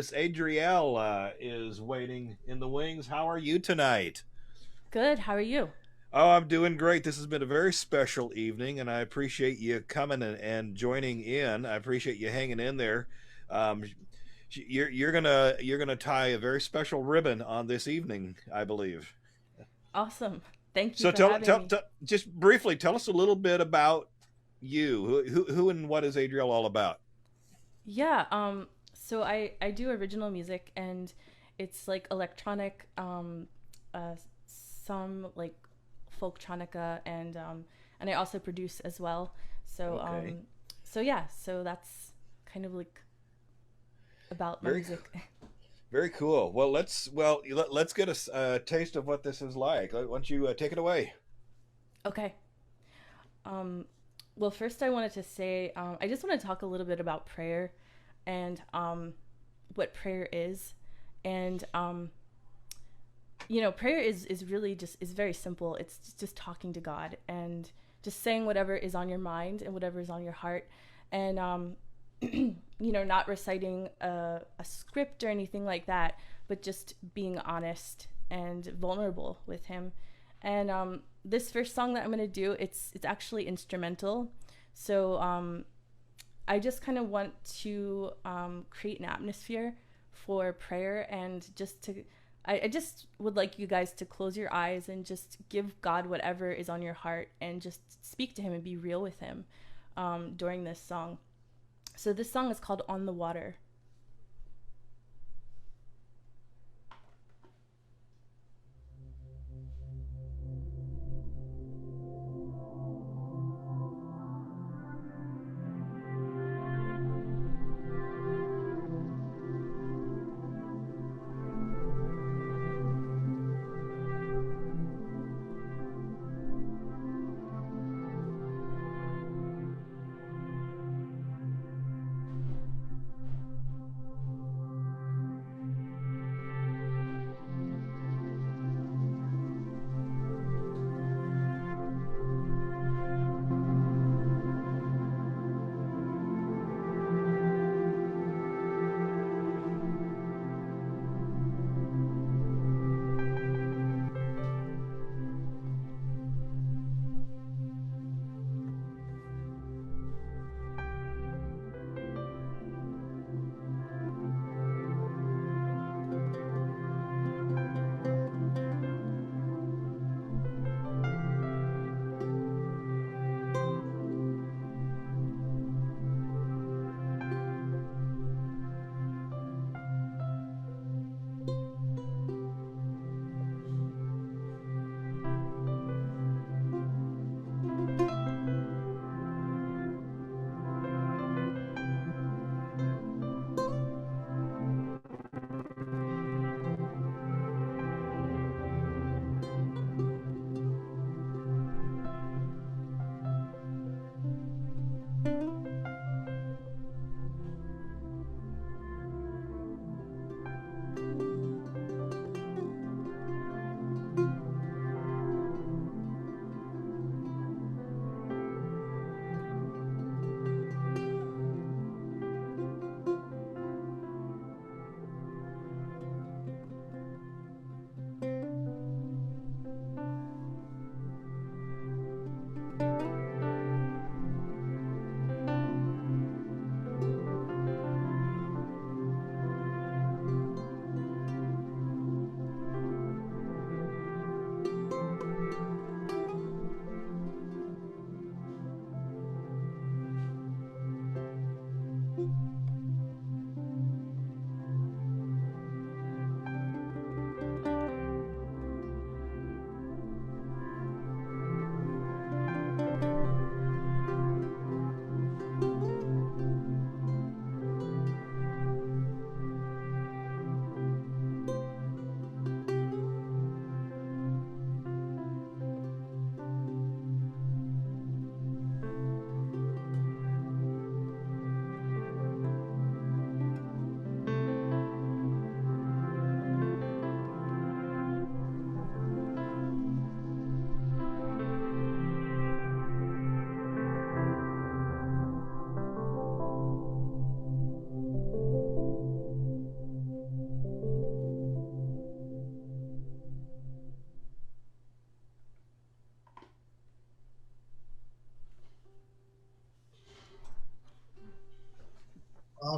Miss Adryelle is waiting in the wings. How are you tonight? Good. How are you? Oh, I'm doing great. This has been a very special evening, and I appreciate you coming and joining in. I appreciate you hanging in there. Um, you're gonna tie a very special ribbon on this evening, I believe. Awesome. Thank you So for having me. just briefly tell us a little bit about you. Who and what is Adriel all about? Yeah, so I do original music and it's like electronic some like folktronica and I also produce as well. So Okay, so yeah, so that's kind of like about my very music. very cool. Well, let's get a taste of what this is like. Why don't you take it away? Okay. Um well, first I wanted to say I just want to talk a little bit about prayer and what prayer is. And prayer is really just is very simple. It's just talking to God and just saying whatever is on your mind and whatever is on your heart, and not reciting a script or anything like that, but just being honest and vulnerable with Him. And this first song that I'm gonna do, it's actually instrumental, so I just kind of want to create an atmosphere for prayer and just to. I just would like you guys to close your eyes and just give God whatever is on your heart and just speak to Him and be real with Him during this song. So, this song is called On the Water.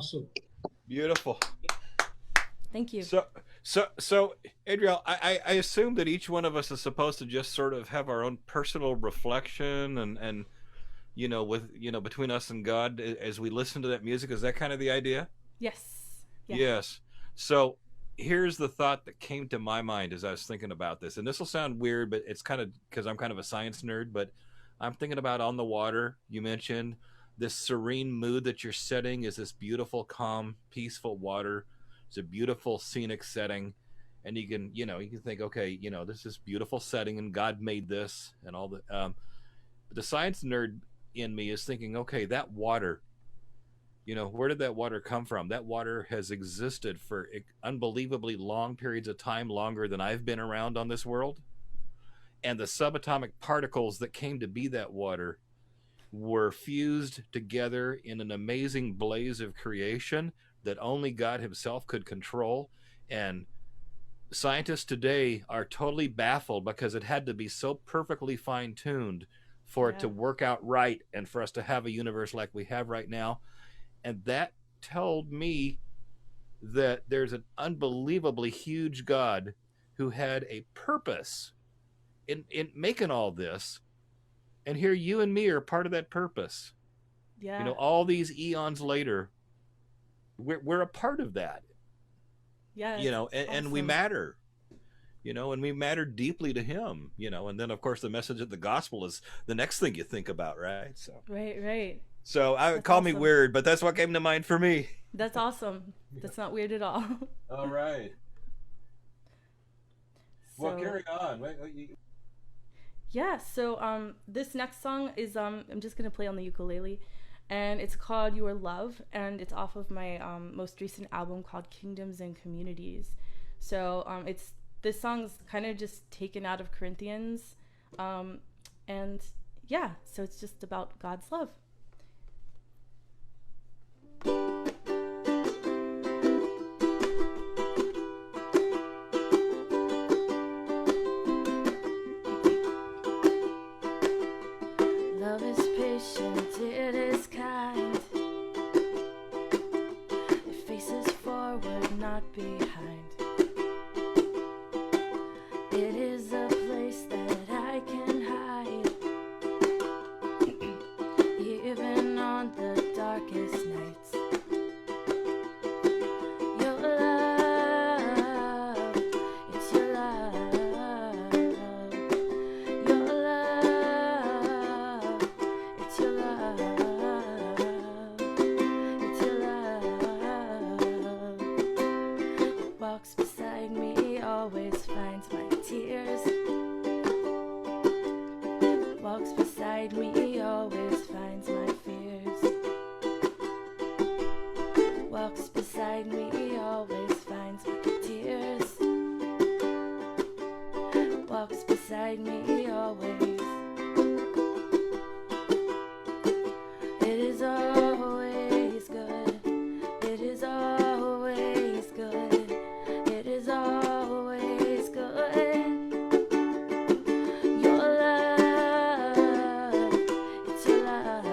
Awesome. Beautiful. Thank you. So, Adrielle, I assume that each one of us is supposed to just sort of have our own personal reflection and with between us and God as we listen to that music. Is that kind of the idea? Yes. Yeah. Yes. So here's the thought that came to my mind as I was thinking about this, and this will sound weird, but it's kind of because I'm kind of a science nerd. But I'm thinking about on the water. You mentioned this serene mood that you're setting is this beautiful, calm, peaceful water. It's a beautiful scenic setting, and you can think, okay, this is beautiful setting, and God made this, and all the. But the science nerd in me is thinking, okay, that water, where did that water come from? That water has existed for unbelievably long periods of time, longer than I've been around on this world. And the subatomic particles that came to be that water were fused together in an amazing blaze of creation that only God Himself could control. And scientists today are totally baffled because it had to be so perfectly fine tuned for it Yeah. to work out right and for us to have a universe like we have right now. And that told me that there's an unbelievably huge God who had a purpose in making all this. And here you and me are part of that purpose. Yeah. All these eons later, we're a part of that. Yeah. And we Awesome. matter. And we matter deeply to Him. And then of course the message of the gospel is the next thing you think about, right? So. Right. Right. So I That's call me awesome. weird, but that's what came to mind for me. That's awesome. That's not weird at all. All right. Well, So carry on. yeah. So this next song is I'm just gonna play on the ukulele, and it's called "Your Love," and it's off of my most recent album called "Kingdoms and Communities." So it's this song's kind of just taken out of Corinthians, and yeah. So it's just about God's love. Love is patient, it is kind. It faces forward, not behind. It is a place that I can hide, even on the darkest nights. Your love, it's your love. Your love, it's your love. It's your love. It walks beside me, always finds my tears. Walks beside me, always finds my fears. Walks beside me, always finds my tears. Walks beside me, always. It is always good. It is always good. It is always good. Your love, it's your love.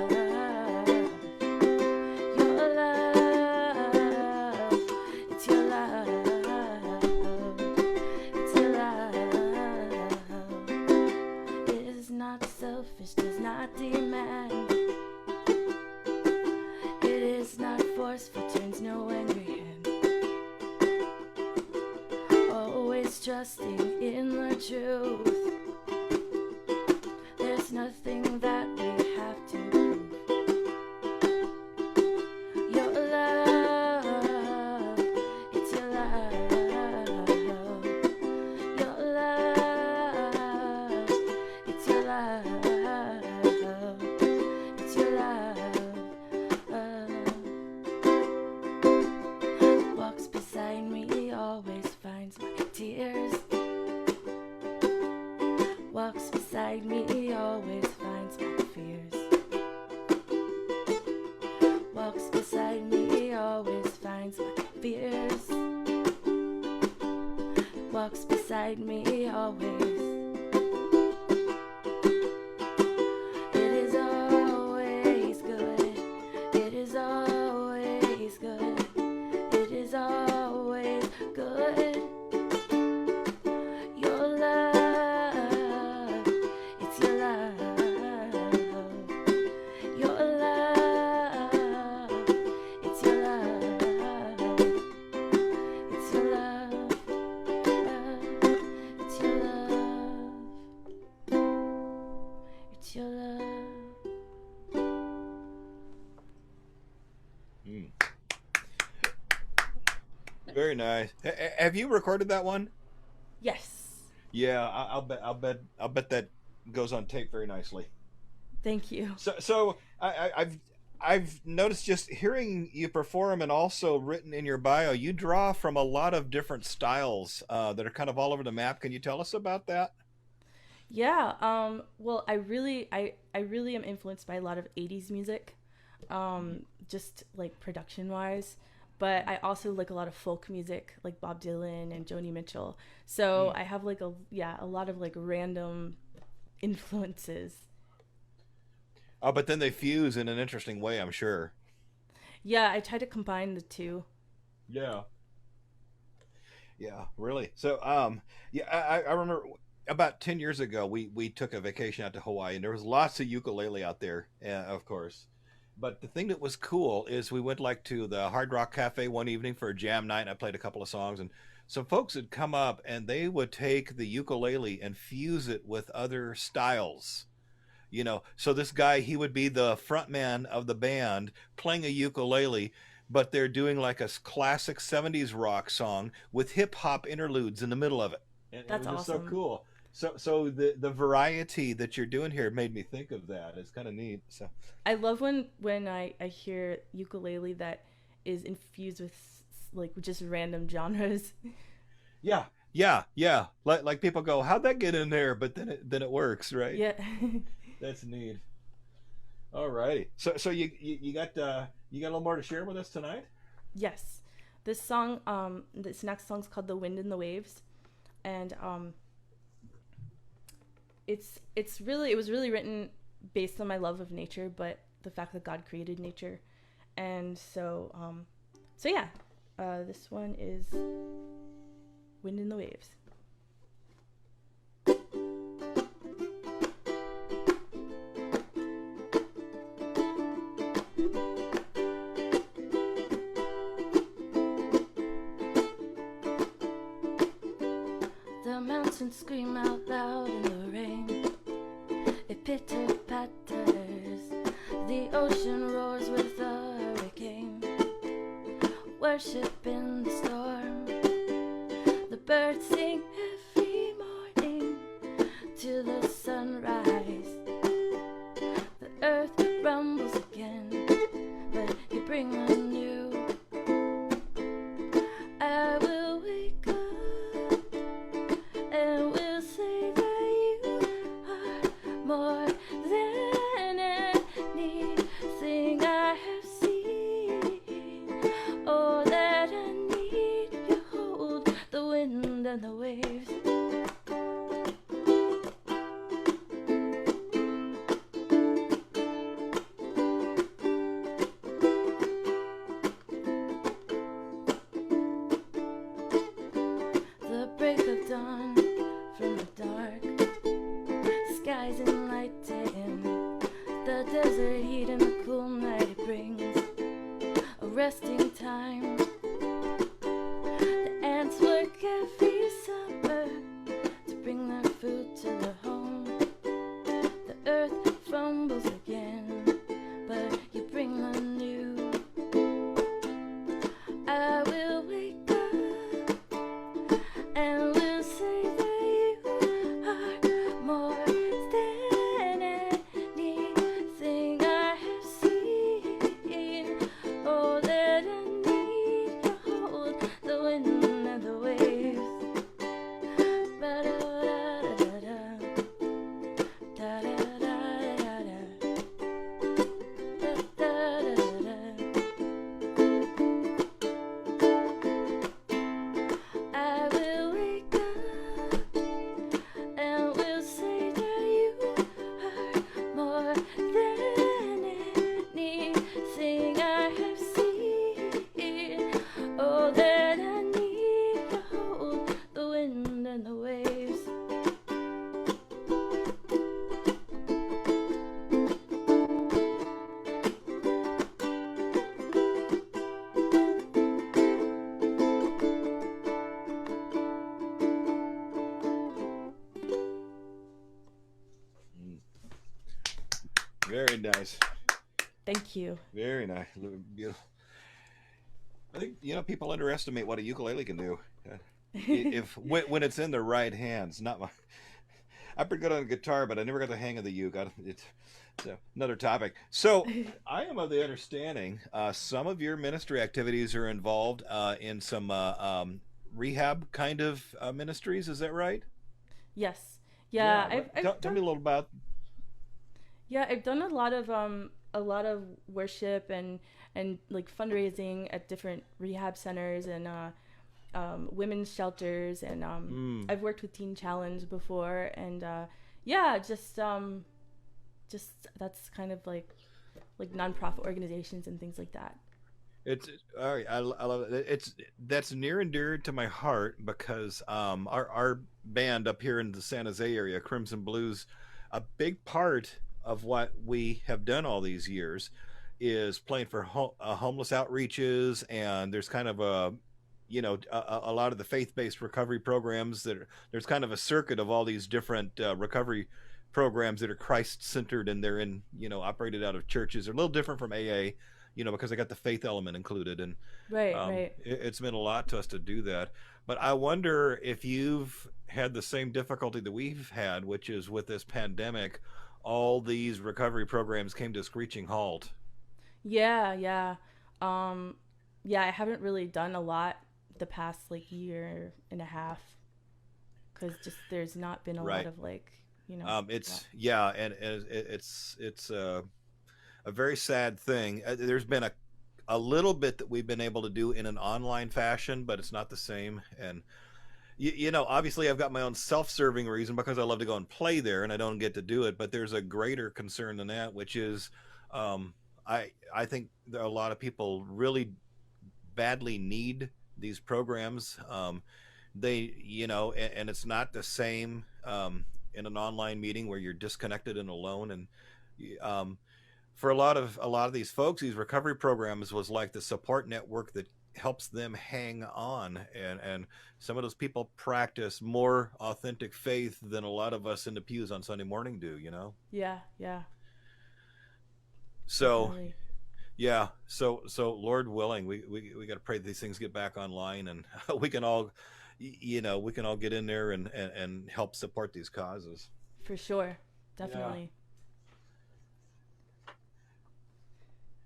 Your love, it's your love. It's your love. It is not selfish, does not demand. It is not forceful, turns no angry hand. Always trusting in the truth. There's nothing that we have to prove. Your love, it's your love. Your love, it's your love. It's your love. Walks beside me, always finds my tears. Walks beside me, always finds my fears. Walks beside me, always finds my fears. Walks beside me, always. It is always good. It is always good. Very nice. Have you recorded that one? Yes. Yeah, I'll bet that goes on tape very nicely. Thank you. So I've noticed just hearing you perform and also written in your bio, you draw from a lot of different styles that are kind of all over the map. Can you tell us about that? Yeah. Well, I really am influenced by a lot of '80s music, just like production wise. But I also like a lot of folk music, like Bob Dylan and Joni Mitchell. So Mm. I have like a lot of like random influences. But then they fuse in an interesting way, I'm sure. Yeah, I try to combine the two. Yeah. Yeah, really. Yeah, I remember about 10 years ago we took a vacation out to Hawaii, and there was lots of ukulele out there, of course. But the thing that was cool is we went like to the Hard Rock Cafe one evening for a jam night, and I played a couple of songs, and some folks would come up and they would take the ukulele and fuse it with other styles. So this guy, he would be the front man of the band playing a ukulele, but they're doing like a classic 70s rock song with hip hop interludes in the middle of it, and it That's was just so awesome. cool. So the variety that you're doing here made me think of that. It's kind of neat. So I love when I hear ukulele that is infused with like just random genres. yeah, yeah. Like people go, how'd that get in there? But then it works, right? Yeah. That's neat. All righty. So you got a little more to share with us tonight? Yes. This next song's called "The Wind and the Waves," and it was really written based on my love of nature, but the fact that God created nature, and so yeah, this one is "Wind in the Waves." The mountains scream out loud in the rain. It pitter patters. The ocean roars with a hurricane. Worship in the storm. The birds sing every morning to the sunrise. The earth rumbles again, but you bring a new. I will wake up and we'll say that you are more than anything I have seen. Oh, that I need you hold the wind and the waves. The break of dawn from the dark, skies enlightened, the desert heat and the cool night it brings a resting time. The ants work every summer to bring their food to their home. The earth fumbles again, but you bring the new. I will wake up and we'll say that you are more than anything I have seen. Oh, that I need you hold the wind and the waves. Ba-da-da-da-da-da. Da-da-da-da-da-da. Da-da-da-da-da. I will wake up and we'll say that you are more than anything I have seen. Oh, that I need to hold the wind and the waves. Mm. Very nice. Thank you. Very nice. Beautiful. I think people underestimate what a ukulele can do. If when it's in the right hands, not my. I'm pretty good on guitar, but I never got the hang of the uke. It's another topic. So I am of the understanding some of your ministry activities are involved in some rehab kind of ministries. Is that right? Yes. Yeah. Yeah, I've Tell me done a little about. I've done a lot of worship and like fundraising at different rehab centers and women's shelters, and Mm, I've worked with Teen Challenge before, and yeah, just that's kind of like nonprofit organizations and things like that. it's all right. I love it. It's that's near and dear to my heart because our band up here in the San Jose area, Crimson Blues, a big part of what we have done all these years is playing for homeless outreaches, and there's kind of a lot of the faith-based recovery programs there's kind of a circuit of all these different recovery programs that are Christ-centered, and they're in operated out of churches. They're a little different from AA, because they got the faith element included, and Right, right. it's meant a lot to us to do that. But I wonder if you've had the same difficulty that we've had, which is with this pandemic, all these recovery programs came to a screeching halt. Yeah, yeah. Um, yeah, I haven't really done a lot the past like year and a half because just there's not been a lot Right. of yeah. It's yeah, and it's a very sad thing. There's been a little bit that we've been able to do in an online fashion, but it's not the same. And obviously, I've got my own self-serving reason because I love to go and play there, and I don't get to do it. But there's a greater concern than that, which is, um, I think there are a lot of people really badly need these programs. And it's not the same in an online meeting where you're disconnected and alone. And um, for a lot of these folks, these recovery programs was like the support network that helps them hang on. And some of those people practice more authentic faith than a lot of us in the pews on Sunday morning do. Yeah, yeah, So definitely. yeah, so Lord willing, we got to pray that these things get back online, and we can all get in there and help support these causes. For sure. Yeah. Definitely.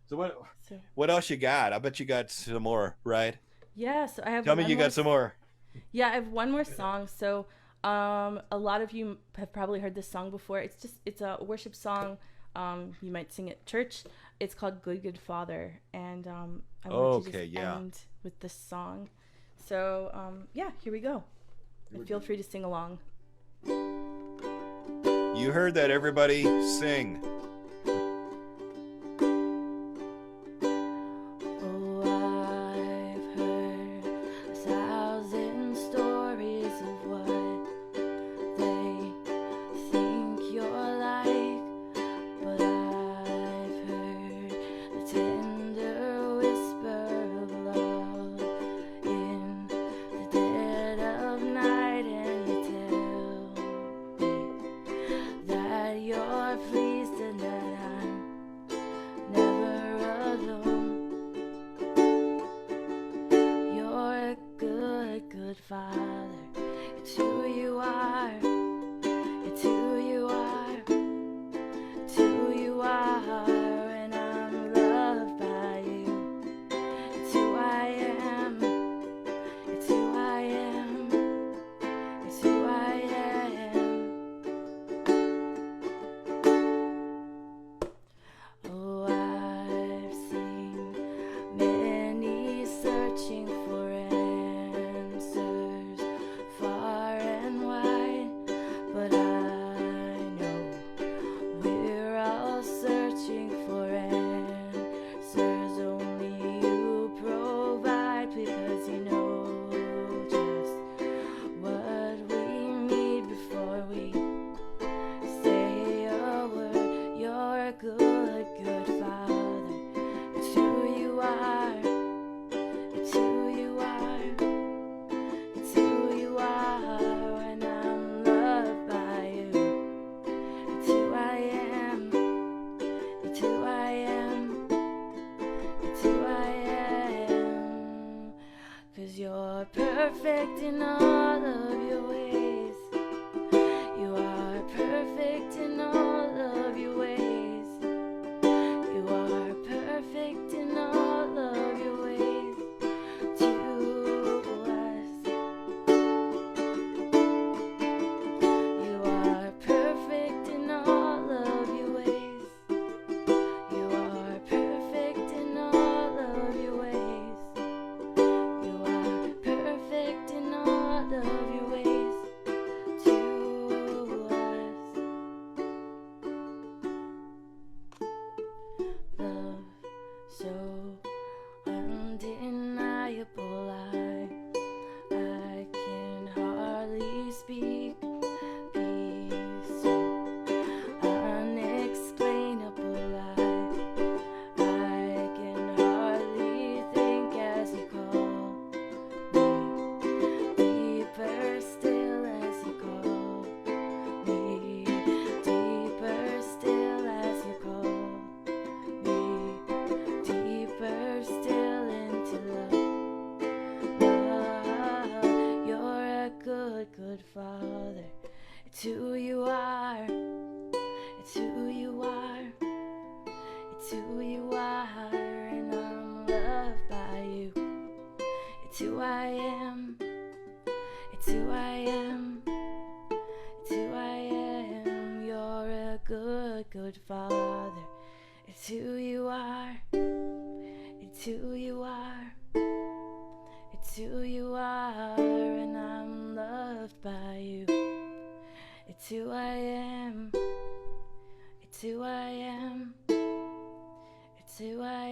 So what So, what else you got? I bet you got some more, right? yeah, so I have Tell me one you more got some more. yeah, I have one more song. So, a lot of you have probably heard this song before. It's a worship song. You might sing at church. It's called "Good Good Father," and I wanted to just Okay, yeah. end with this song. So, yeah, here we go. And feel free to sing along. You heard that, everybody. Sing. Oh, I've heard 1,000 stories of what they think you're like, but I've heard the tender whisper of love in the dead of night, and you tell me that you're pleased and that I'm never alone. You're a good, good father. It's who you are. It's who you are. It's who you are. And I'm loved by you. It's who I am. It's who I am. It's who I am. Oh, I've seen many searching for answers perfect in all of your ways. You are perfect in all of your ways. You are perfect in all of your ways to us. You are perfect in all of your ways. You are perfect in all of your ways. You are perfect in all of your ways to us. Love so undeniable, I can hardly speak. Peace so unexplainable, I can hardly think as you call me. Deeper still as you call me. Deeper still as you call me. Deeper still into love. Love, you're a good, good Father. It's who you are. It's who you are. It's who you are, and I'm loved by you. It's who I am. It's who I am. It's who I am. You're a good, good Father. It's who you are. It's who you are. It's who you are, and I'm loved by you. It's who I am. It's who I am. It's who I